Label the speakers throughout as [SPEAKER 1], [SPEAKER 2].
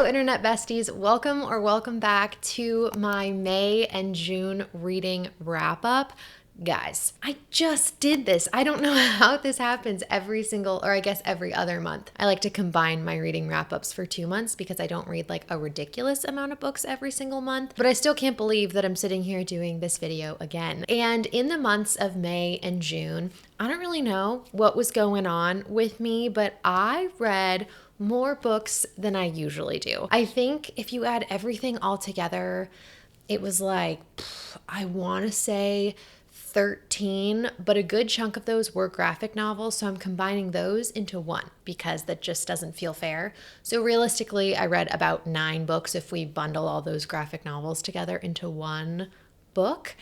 [SPEAKER 1] Internet besties. Welcome or welcome back to my May and June reading wrap up. Guys, I just did this. I don't know how this happens every single, or I guess every other month. I like to combine my reading wrap ups for 2 months because I don't read like a ridiculous amount of books every single month. But I still can't believe that I'm sitting here doing this video again. And in the months of May and June, I don't really know what was going on with me, but I read more books than I usually do. I think if you add everything all together, it was like, I want to say 13, but a good chunk of those were graphic novels, so I'm combining those into one because that just doesn't feel fair. So realistically, I read about 9 books if we bundle all those graphic novels together into one book,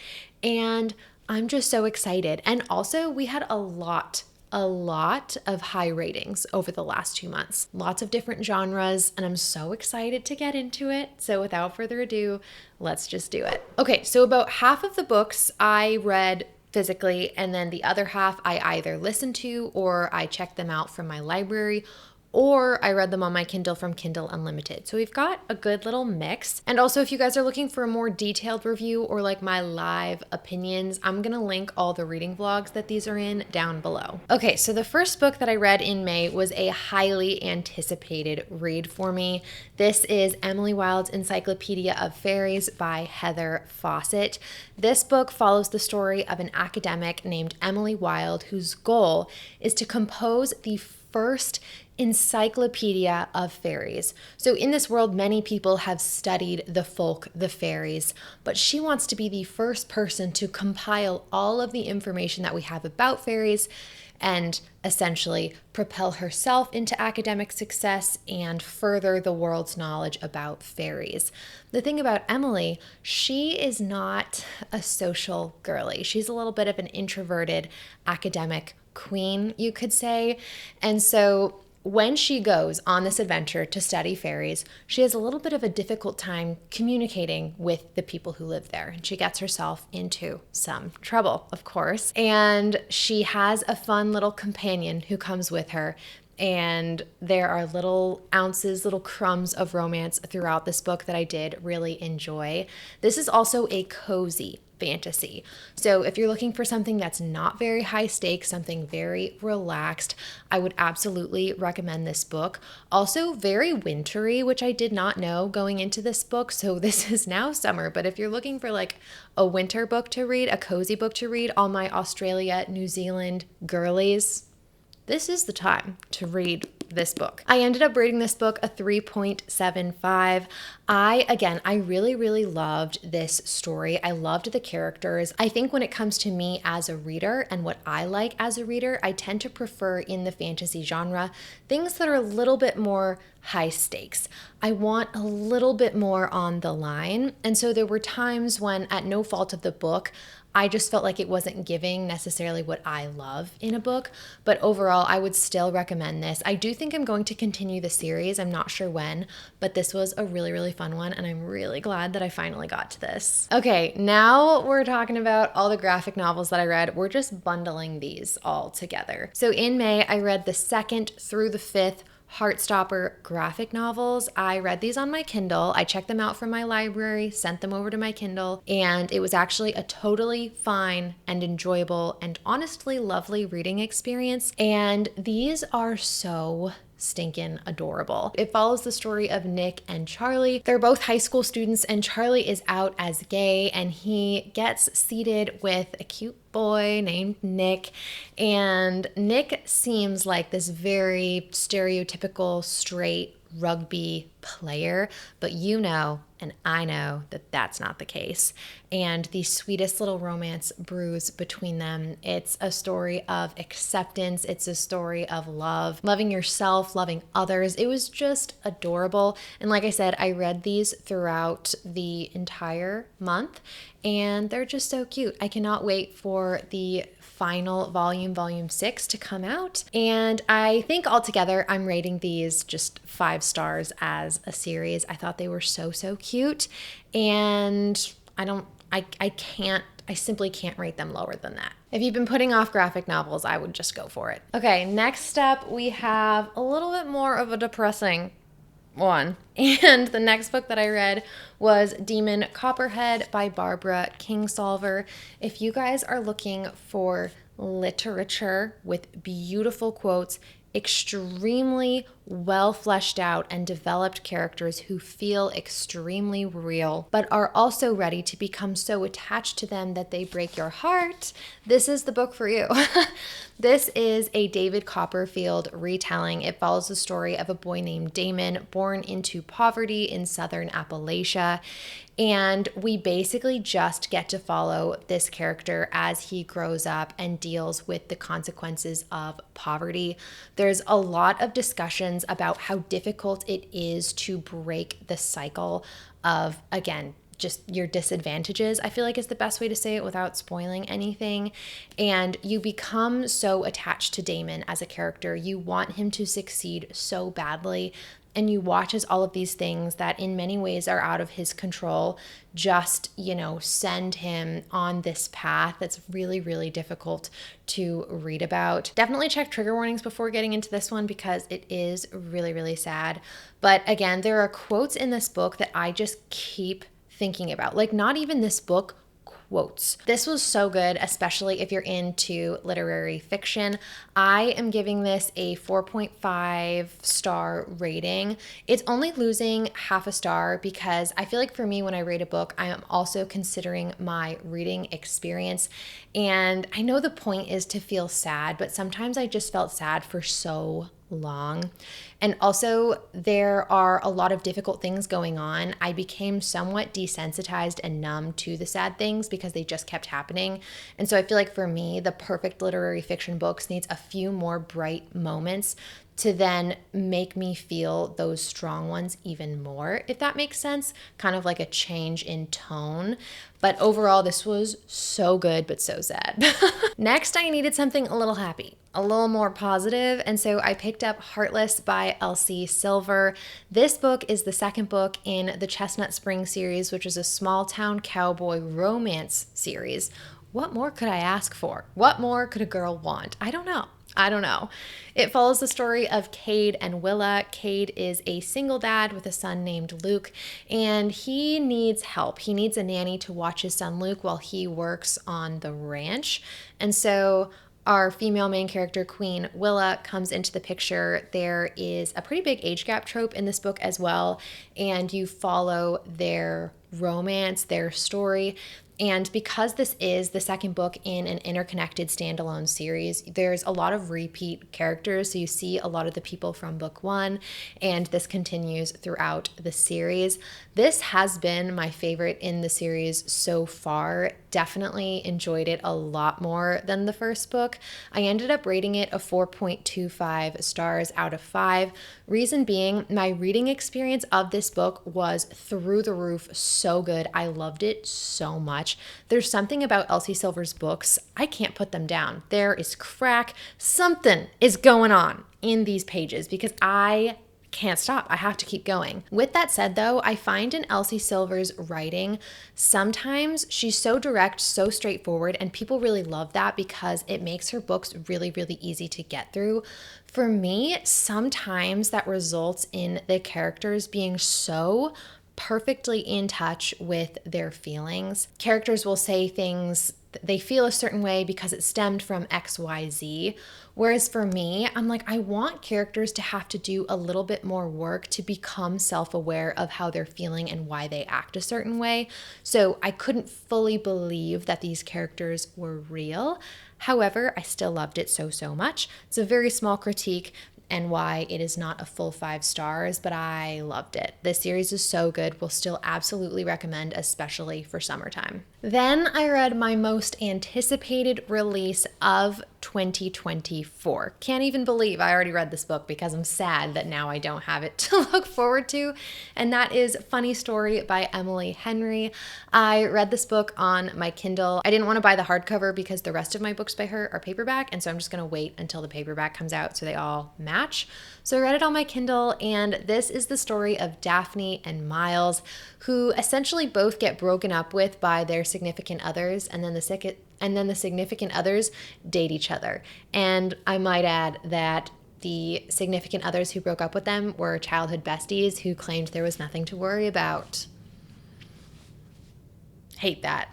[SPEAKER 1] and I'm just so excited. And also, we had a lot of high ratings over the last 2 months. Lots of different genres, and I'm so excited to get into it. So without further ado, let's just do it. Okay, so about half of the books I read physically, and then the other half I either listened to or I checked them out from my library, or I read them on my Kindle from Kindle Unlimited. So we've got a good little mix. And also, if you guys are looking for a more detailed review or like my live opinions, I'm gonna link all the reading vlogs that these are in down below. Okay, so the first book that I read in May was a highly anticipated read for me. This is Emily Wilde's Encyclopedia of Fairies by Heather Fawcett. This book follows the story of an academic named Emily Wilde whose goal is to compose the first encyclopedia of fairies. So in this world, many people have studied the folk, the fairies, but she wants to be the first person to compile all of the information that we have about fairies and essentially propel herself into academic success and further the world's knowledge about fairies. The thing about Emily, she is not a social girly. She's a little bit of an introverted academic queen, you could say. And so when she goes on this adventure to study fairies, she has a little bit of a difficult time communicating with the people who live there. And she gets herself into some trouble, of course. And she has a fun little companion who comes with her. And there are little ounces, little crumbs of romance throughout this book that I did really enjoy. This is also a cozy fantasy. So if you're looking for something that's not very high stakes, something very relaxed, I would absolutely recommend this book. Also very wintry, which I did not know going into this book. So this is now summer, but if you're looking for like a winter book to read, a cozy book to read, all my Australia, New Zealand girlies, this is the time to read this book. I ended up rating this book a 3.75. I really loved this story. I loved the characters. I think when it comes to me as a reader and what I like as a reader, I tend to prefer in the fantasy genre things that are a little bit more high stakes. I want a little bit more on the line. And so there were times when, at no fault of the book, I just felt like it wasn't giving necessarily what I love in a book, but overall, I would still recommend this. I do think I'm going to continue the series. I'm not sure when, but this was a really fun one, and I'm really glad that I finally got to this. Okay, now we're talking about all the graphic novels that I read. We're just bundling these all together. So in May, I read the 2nd through the 5th Heartstopper graphic novels. I read these on my Kindle. I checked them out from my library, sent them over to my Kindle, and it was actually a totally fine and enjoyable and honestly lovely reading experience. And these are so stinking adorable. It follows the story of Nick and Charlie. They're both high school students, and Charlie is out as gay, and he gets seated with a cute boy named Nick. And Nick seems like this very stereotypical straight rugby player, but you know, and I know that that's not the case. And the sweetest little romance brews between them. It's a story of acceptance. It's a story of love, loving yourself, loving others. It was just adorable. And like I said, I read these throughout the entire month, and they're just so cute. I cannot wait for the final volume 6 to come out. And I think altogether I'm rating these just 5 stars as a series. I thought they were so cute, and I simply can't rate them lower than that. If you've been putting off graphic novels, I would just go for it. Okay, next up we have a little bit more of a depressing one. And the next book that I read was Demon Copperhead by Barbara Kingsolver. If you guys are looking for literature with beautiful quotes, extremely well fleshed out and developed characters who feel extremely real, but are also ready to become so attached to them that they break your heart, this is the book for you. This is a David Copperfield retelling. It follows the story of a boy named Damon born into poverty in southern Appalachia. And we basically just get to follow this character as he grows up and deals with the consequences of poverty. There's a lot of discussions about how difficult it is to break the cycle of, again, just your disadvantages, I feel like is the best way to say it without spoiling anything. And you become so attached to Damon as a character. You want him to succeed so badly. And you watch as all of these things that in many ways are out of his control just, send him on this path that's really, really difficult to read about. Definitely check trigger warnings before getting into this one because it is really, really sad. But again, there are quotes in this book that I just keep thinking about. Like, not even this book, quotes. This was so good, especially if you're into literary fiction. I am giving this a 4.5 star rating. It's only losing half a star because I feel like for me, when I rate a book, I am also considering my reading experience. And I know the point is to feel sad, but sometimes I just felt sad for so long. And also, there are a lot of difficult things going on. I became somewhat desensitized and numb to the sad things because they just kept happening. And so I feel like for me, the perfect literary fiction books needs a few more bright moments to then make me feel those strong ones even more, if that makes sense. Kind of like a change in tone. But overall, this was so good, but so sad. Next, I needed something a little happy, a little more positive, and so I picked up Heartless by Elsie Silver. This book is the second book in the Chestnut Spring series, which is a small town cowboy romance series. What more could I ask for? What more could a girl want? I don't know. It follows the story of Cade and Willa. Cade is a single dad with a son named Luke, and he needs help. He needs a nanny to watch his son Luke while he works on the ranch. And so our female main character, Queen Willa, comes into the picture. There is a pretty big age gap trope in this book as well, and you follow their romance, their story. And because this is the second book in an interconnected standalone series, there's a lot of repeat characters. So you see a lot of the people from book one, and this continues throughout the series. This has been my favorite in the series so far. Definitely enjoyed it a lot more than the first book. I ended up rating it a 4.25 stars out of 5. Reason being, my reading experience of this book was through the roof so good. I loved it so much. There's something about Elsie Silver's books, I can't put them down. There is crack. Something is going on in these pages because I can't stop. I have to keep going. With that said, though, I find in Elsie Silver's writing, sometimes she's so direct, so straightforward, and people really love that because it makes her books really, really easy to get through. For me, sometimes that results in the characters being so perfectly in touch with their feelings. Characters will say things, they feel a certain way because it stemmed from XYZ. Whereas for me, I'm like, I want characters to have to do a little bit more work to become self-aware of how they're feeling and why they act a certain way. So I couldn't fully believe that these characters were real. However, I still loved it so much. It's a very small critique and why it is not a full 5 stars, but I loved it. This series is so good. Will still absolutely recommend, especially for summertime. Then I read my most anticipated release of 2024. Can't even believe I already read this book because I'm sad that now I don't have it to look forward to. And that is Funny Story by Emily Henry. I read this book on my Kindle. I didn't want to buy the hardcover because the rest of my books by her are paperback. And so I'm just going to wait until the paperback comes out so they all match. So I read it on my Kindle, and this is the story of Daphne and Miles, who essentially both get broken up with by their significant others, and then the significant others date each other. And I might add that the significant others who broke up with them were childhood besties who claimed there was nothing to worry about. Hate that.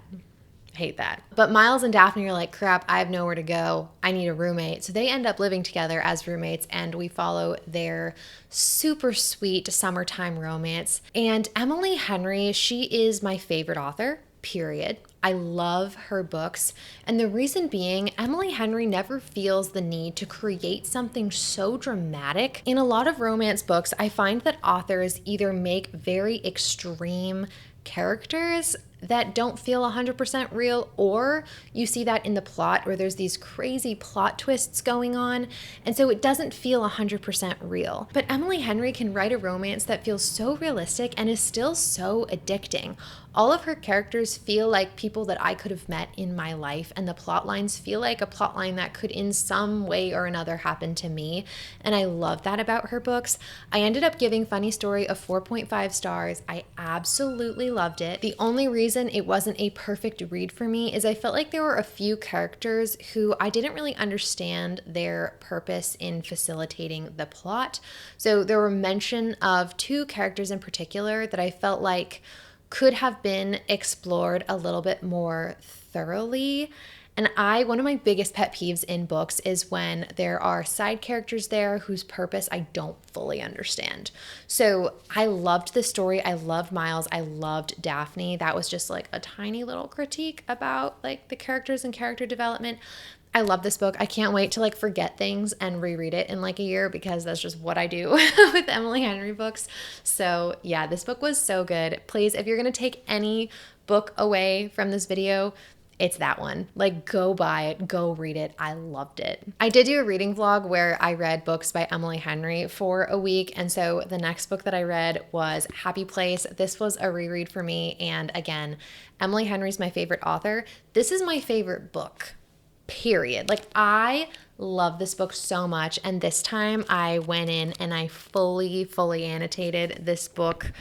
[SPEAKER 1] Hate that. But Miles and Daphne are like, crap, I have nowhere to go. I need a roommate. So they end up living together as roommates, and we follow their super sweet summertime romance. And Emily Henry, she is my favorite author, period. I love her books. And the reason being, Emily Henry never feels the need to create something so dramatic. In a lot of romance books, I find that authors either make very extreme characters that don't feel 100% real, or you see that in the plot where there's these crazy plot twists going on, and so it doesn't feel 100% real. But Emily Henry can write a romance that feels so realistic and is still so addicting. All of her characters feel like people that I could have met in my life, and the plot lines feel like a plot line that could in some way or another happen to me, and I love that about her books. I ended up giving Funny Story a 4.5 stars. I absolutely loved it. The only reason it wasn't a perfect read for me is I felt like there were a few characters who I didn't really understand their purpose in facilitating the plot. So there were mention of two characters in particular that I felt like could have been explored a little bit more thoroughly. And one of my biggest pet peeves in books is when there are side characters there whose purpose I don't fully understand. So I loved this story. I loved Miles. I loved Daphne. That was just like a tiny little critique about like the characters and character development. I love this book. I can't wait to like forget things and reread it in like a year, because that's just what I do with Emily Henry books. So yeah, this book was so good. Please, if you're going to take any book away from this video, it's that one. Like, go buy it, go read it. I loved it. I did do a reading vlog where I read books by Emily Henry for a week. And so the next book that I read was Happy Place. This was a reread for me. And again, Emily Henry's my favorite author. This is my favorite book, period. Like, I love this book so much. And this time I went in and I fully annotated this book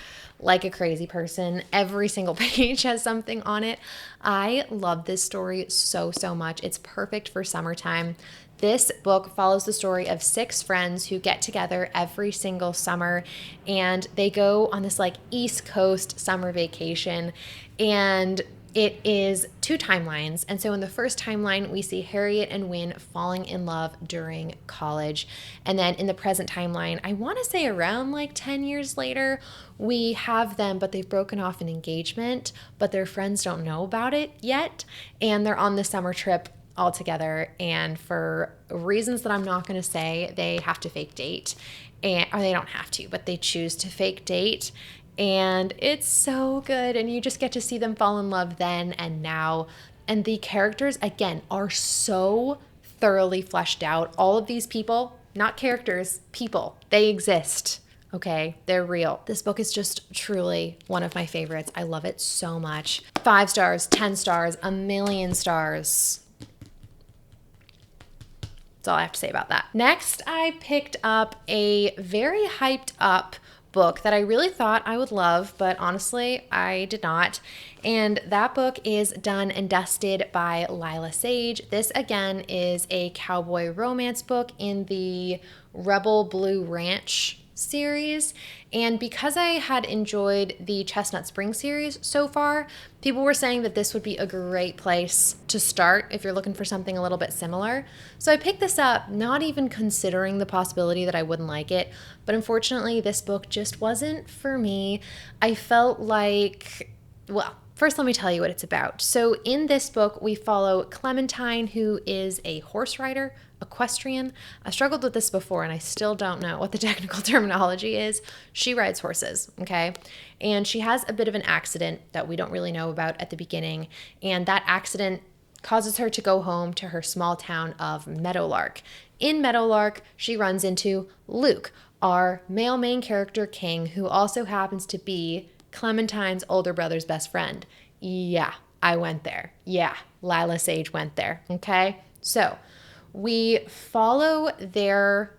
[SPEAKER 1] like a crazy person. Every single page has something on it. I love this story so much. It's perfect for summertime. This book follows the story of 6 friends who get together every single summer, and they go on this like East Coast summer vacation, and it is 2 timelines. And so in the first timeline, we see Harriet and Wynne falling in love during college. And then in the present timeline, I want to say around like 10 years later, we have them, but they've broken off an engagement, but their friends don't know about it yet. And they're on the summer trip all together. And for reasons that I'm not going to say, they have to fake date. Or they don't have to, but they choose to fake date. And it's so good, and you just get to see them fall in love then and now. And the characters, again, are so thoroughly fleshed out. All of these people, not characters, people, they exist, okay? They're real. This book is just truly one of my favorites. I love it so much. 5 stars, 10 stars, a million stars. That's all I have to say about that. Next, I picked up a very hyped up book that I really thought I would love, but honestly, I did not. And that book is Done and Dusted by Lila Sage. This again is a cowboy romance book in the Rebel Blue Ranch series. And because I had enjoyed the Chestnut Spring series so far, people were saying that this would be a great place to start if you're looking for something a little bit similar. So I picked this up, not even considering the possibility that I wouldn't like it, but unfortunately this book just wasn't for me. I felt like, well, first let me tell you what it's about. So in this book, we follow Clementine, who is a horse rider, equestrian. I struggled with this before and I still don't know what the technical terminology is. She rides horses, okay? And she has a bit of an accident that we don't really know about at the beginning. And that accident causes her to go home to her small town of Meadowlark. In Meadowlark, she runs into Luke, our male main character King, who also happens to be Clementine's older brother's best friend. Yeah, I went there. Yeah, Lila Sage went there, okay? So we follow their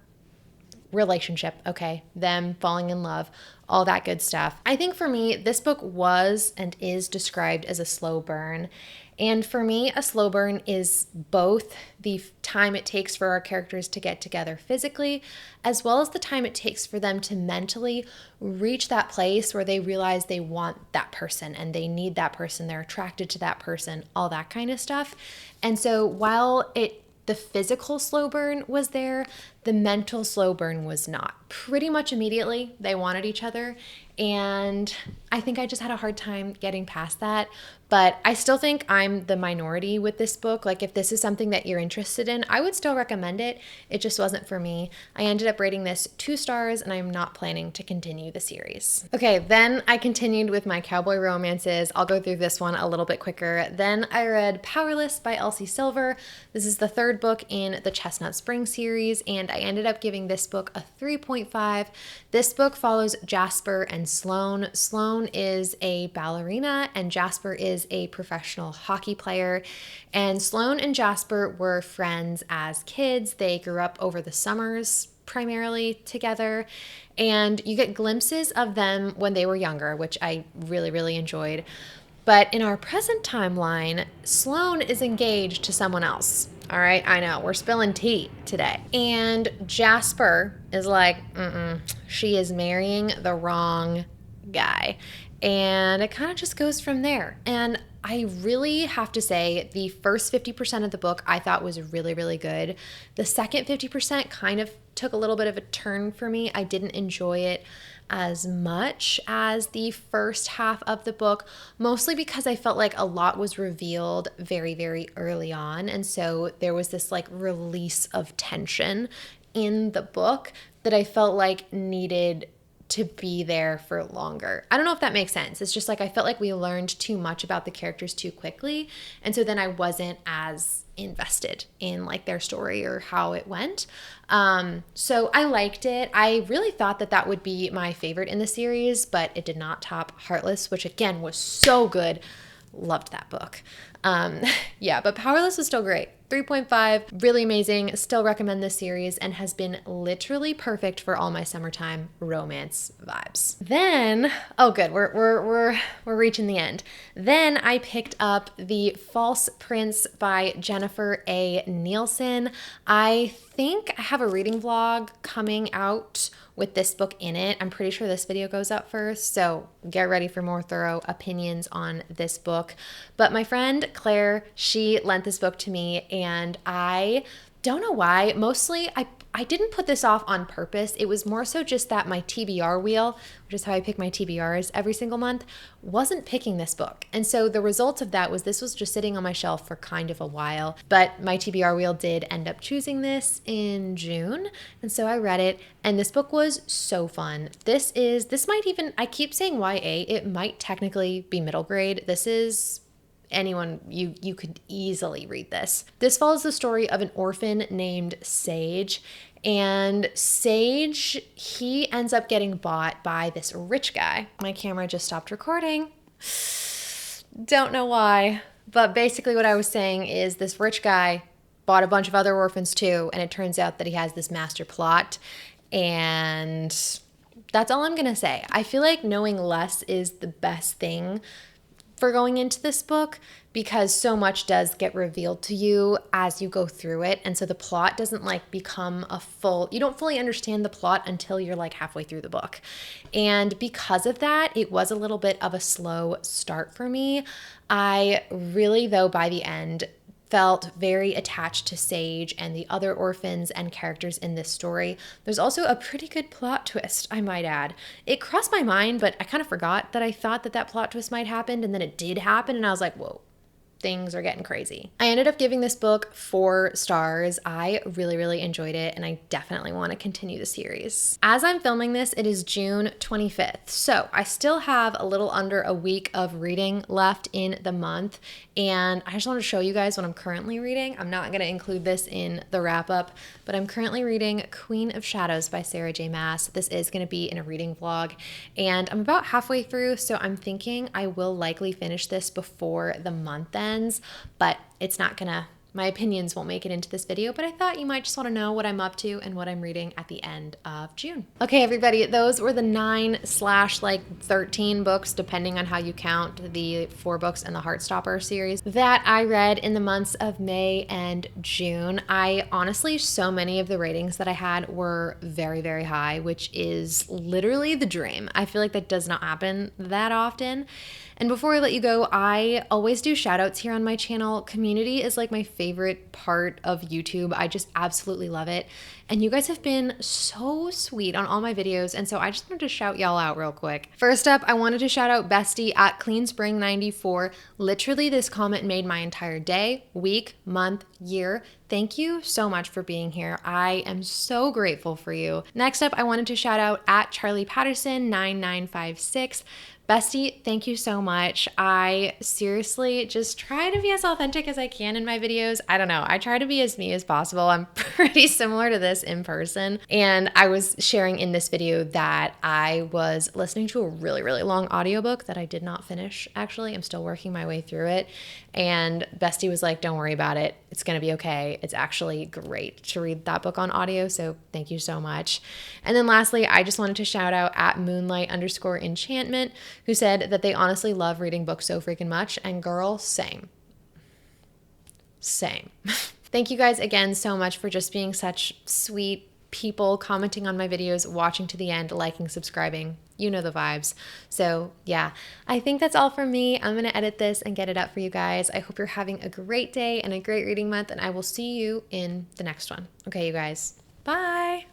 [SPEAKER 1] relationship, okay? Them falling in love, all that good stuff. I think for me, this book was and is described as a slow burn. And for me, a slow burn is both the time it takes for our characters to get together physically, as well as the time it takes for them to mentally reach that place where they realize they want that person and they need that person, they're attracted to that person, all that kind of stuff. And so while the physical slow burn was there, the mental slow burn was not. Pretty much immediately, they wanted each other, and I think I just had a hard time getting past that. But I still think I'm the minority with this book. Like, if this is something that you're interested in, I would still recommend it. It just wasn't for me. I ended up rating this 2 stars, and I'm not planning to continue the series. Okay, then I continued with my cowboy romances. I'll go through this one a little bit quicker. Then I read Powerless by Elsie Silver. This is the 3rd book in the Chestnut Spring series, and I ended up giving this book a 3.5. This book follows Jasper and Sloane. Sloane is a ballerina, and Jasper is a professional hockey player. And Sloane and Jasper were friends as kids. They grew up over the summers primarily together, and you get glimpses of them when they were younger, which I really, really enjoyed. But in our present timeline, Sloane is engaged to someone else. All right, I know, we're spilling tea today. And Jasper is like, she is marrying the wrong guy. And it kind of just goes from there. And I really have to say the first 50% of the book I thought was really, really good. The second 50% kind of took a little bit of a turn for me. I didn't enjoy it as much as the first half of the book, mostly because I felt like a lot was revealed very, very early on. And so there was this like release of tension in the book that I felt like needed to be there for longer. I don't know if that makes sense. It's just like I felt like we learned too much about the characters too quickly. And so then I wasn't as invested in like their story or how it went. So I liked it. I really thought that that would be my favorite in the series, but it did not top Heartless, which again was so good. Loved that book. Yeah, but Powerless was still great. 3.5, really amazing. Still recommend this series and has been literally perfect for all my summertime romance vibes. Then, oh good, we're reaching the end. Then I picked up The False Prince by Jennifer A. Nielsen. I think I have a reading vlog coming out with this book in it. I'm pretty sure this video goes up first, so get ready for more thorough opinions on this book. But my friend Claire, she lent this book to me, and I don't know why. Mostly, I didn't put this off on purpose. It was more so just that my TBR wheel, which is how I pick my TBRs every single month, wasn't picking this book. And so the result of that was this was just sitting on my shelf for kind of a while. But my TBR wheel did end up choosing this in June. And so I read it, and this book was so fun. This might even, I keep saying YA, it might technically be middle grade. This is anyone, you could easily read this. This follows the story of an orphan named Sage, and Sage, he ends up getting bought by this rich guy. My camera just stopped recording. Don't know why, but basically what I was saying is this rich guy bought a bunch of other orphans too, and it turns out that he has this master plot, and that's all I'm gonna say. I feel like knowing less is the best thing for going into this book, because so much does get revealed to you as you go through it. And so the plot doesn't like become you don't fully understand the plot until you're like halfway through the book. And because of that, it was a little bit of a slow start for me. I really, though, by the end, felt very attached to Sage and the other orphans and characters in this story. There's also a pretty good plot twist, I might add. It crossed my mind, but I kind of forgot that I thought that plot twist might happen, and then it did happen, and I was like, whoa, things are getting crazy. I ended up giving this book 4 stars. I really, really enjoyed it, and I definitely want to continue the series. As I'm filming this, it is June 25th, so I still have a little under a week of reading left in the month, and I just want to show you guys what I'm currently reading. I'm not going to include this in the wrap-up, but I'm currently reading Queen of Shadows by Sarah J. Maas. This is going to be in a reading vlog, and I'm about halfway through, so I'm thinking I will likely finish this before the month ends, but it's not gonna my opinions won't make it into this video, but I thought you might just want to know what I'm up to and what I'm reading at the end of June. Okay, everybody, those were the 9/13 books, depending on how you count the 4 books in the Heartstopper series that I read in the months of May and June. I honestly, so many of the ratings that I had were very, very high, which is literally the dream. I feel like that does not happen that often. And before I let you go, I always do shout outs here on my channel. Community is like my favorite part of YouTube. I just absolutely love it. And you guys have been so sweet on all my videos. And so I just wanted to shout y'all out real quick. First up, I wanted to shout out Bestie at CleanSpring94. Literally, this comment made my entire day, week, month, year. Thank you so much for being here. I am so grateful for you. Next up, I wanted to shout out at Charlie Patterson 9956. Bestie, thank you so much. I seriously just try to be as authentic as I can in my videos. I don't know. I try to be as me as possible. I'm pretty similar to this in person. And I was sharing in this video that I was listening to a really, really long audiobook that I did not finish, actually. I'm still working my way through it. And Bestie was like, don't worry about it. It's going to be okay. It's actually great to read that book on audio. So thank you so much. And then lastly, I just wanted to shout out at Moonlight_enchantment, who said that they honestly love reading books so freaking much. And girl, same. Same. Thank you guys again so much for just being such sweet people, commenting on my videos, watching to the end, liking, subscribing. You know the vibes. So yeah, I think that's all from me. I'm going to edit this and get it up for you guys. I hope you're having a great day and a great reading month, and I will see you in the next one. Okay, you guys. Bye.